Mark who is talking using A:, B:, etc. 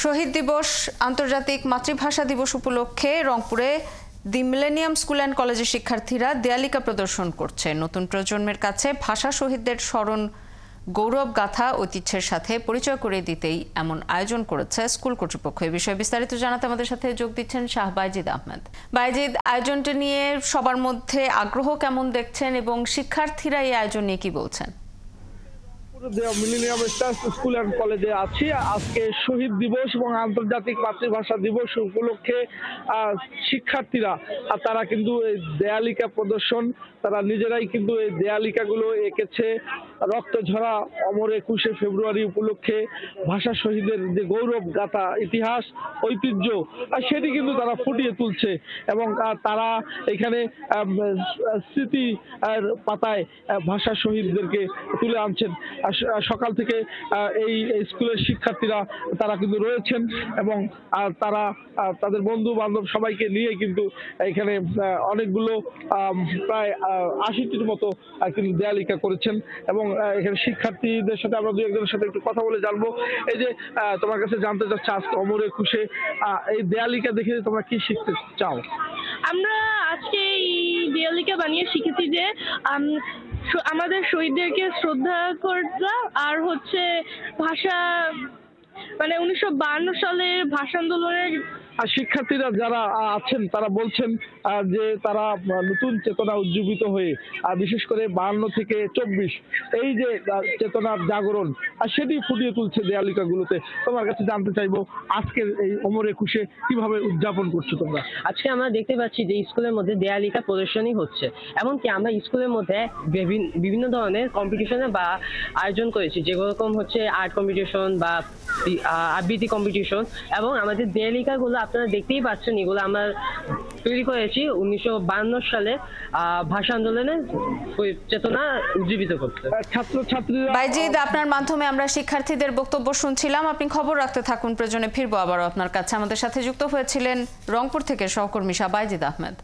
A: শহীদ দিবস আন্তর্জাতিক মাতৃভাষা দিবস উপলক্ষে রংপুরে দি মিলেনিয়াম স্কুল অ্যান্ড কলেজের শিক্ষার্থীরা দেয়ালিকা প্রদর্শন করছে। নতুন প্রজন্মের কাছে ভাষা শহীদদের স্মরণ, গৌরব গাথা, ঐতিহ্যের সাথে পরিচয় করে দিতেই এমন আয়োজন করেছে স্কুল কর্তৃপক্ষ। এই বিষয়ে বিস্তারিত জানাতে আমাদের সাথে যোগ দিচ্ছেন শাহ বাইজিদ আহমেদ। বাইজিদ, আয়োজনটি নিয়ে সবার মধ্যে আগ্রহ কেমন দেখছেন এবং শিক্ষার্থীরা এই আয়োজন নিয়ে কি বলছেন?
B: মিলেনিয়াম স্কুল অ্যান্ড কলেজে আছি। আজকে শহীদ দিবস এবং আন্তর্জাতিক মাতৃভাষা দিবস উপলক্ষে শিক্ষার্থীরা তারা কিন্তু এই দেয়ালিকা প্রদর্শন, তারা নিজেরাই কিন্তু এই দেয়ালিকাগুলো এঁকেছে। রক্ত ঝরা অমর 21শে ফেব্রুয়ারি উপলক্ষে ভাষা শহীদের যে গৌরব গাথা, ইতিহাস, ঐতিহ্য, সেটি কিন্তু তারা ফুটিয়ে তুলছে এবং তারা এখানে স্মৃতি পাতায় ভাষা শহীদদেরকে তুলে আনছেন। সকাল থেকে এই স্কুলের শিক্ষার্থীরা তারা কিন্তু রয়েছেন এবং তারা তাদের বন্ধু বান্ধব সবাইকে নিয়ে কিন্তু এখানে অনেকগুলো প্রায় 80টির মতো কিন্তু দেয়ালিকা করেছেন এবং এখানে শিক্ষার্থীদের সাথে আমরা দু একজনের সাথে একটু কথা বলে জানবো। এই যে তোমার কাছে জানতে চাচ্ছি, আজকে অমর 21শে এই দেয়ালিকা দেখে তোমরা কি শিখতে চাও?
C: আমরা আজকে এই দেয়ালিকা বানিয়ে শিখেছি যে আমাদের শহীদদেরকে শ্রদ্ধা করা আর ভাষা 1952 সালের ভাষা আন্দোলনের।
B: আর শিক্ষার্থীরা যারা আছেন তারা বলছেন যে তারা নতুন চেতনা উজ্জীবিত হয়ে বিশেষ করে 52 থেকে 24 এই যে চেতনার জাগরণ সেটি ফুটিয়ে তুলছে দেয়ালিকাগুলোতে। তোমার কাছে জানতে চাইবো, আজকের এই অমর 21শে কিভাবে উদযাপন করছো তোমরা?
D: আজকে আমরা দেখতে পাচ্ছি যে স্কুলের মধ্যে দেয়ালিকা প্রদর্শনী হচ্ছে, এমনকি আমরা স্কুলের মধ্যে বিভিন্ন ধরনের কম্পিটিশনে বা আয়োজন করেছি, যেরকম আর্ট কম্পিটিশন বা আবৃত্তি কম্পিটিশন। এবং আমাদের দেয়ালিকাগুলো আপনারা দেখতেই পাচ্ছেন, এগুলো আমরা তৈরি করেছি 1952 সালে ভাষা আন্দোলনের চেতনা উজ্জীবিত করতে।
B: ছাত্রছাত্রীরা
A: বাইজিদ, আপনার মাধ্যমে আমরা শিক্ষার্থীদের বক্তব্য শুনছিলাম। আপনি খবর রাখতে থাকুন, প্রয়োজনে ফিরবো আবারও আপনার কাছে। আমাদের সাথে যুক্ত হয়েছিলেন রংপুর থেকে সহকর্মী শাহ বাইজিদ আহমেদ।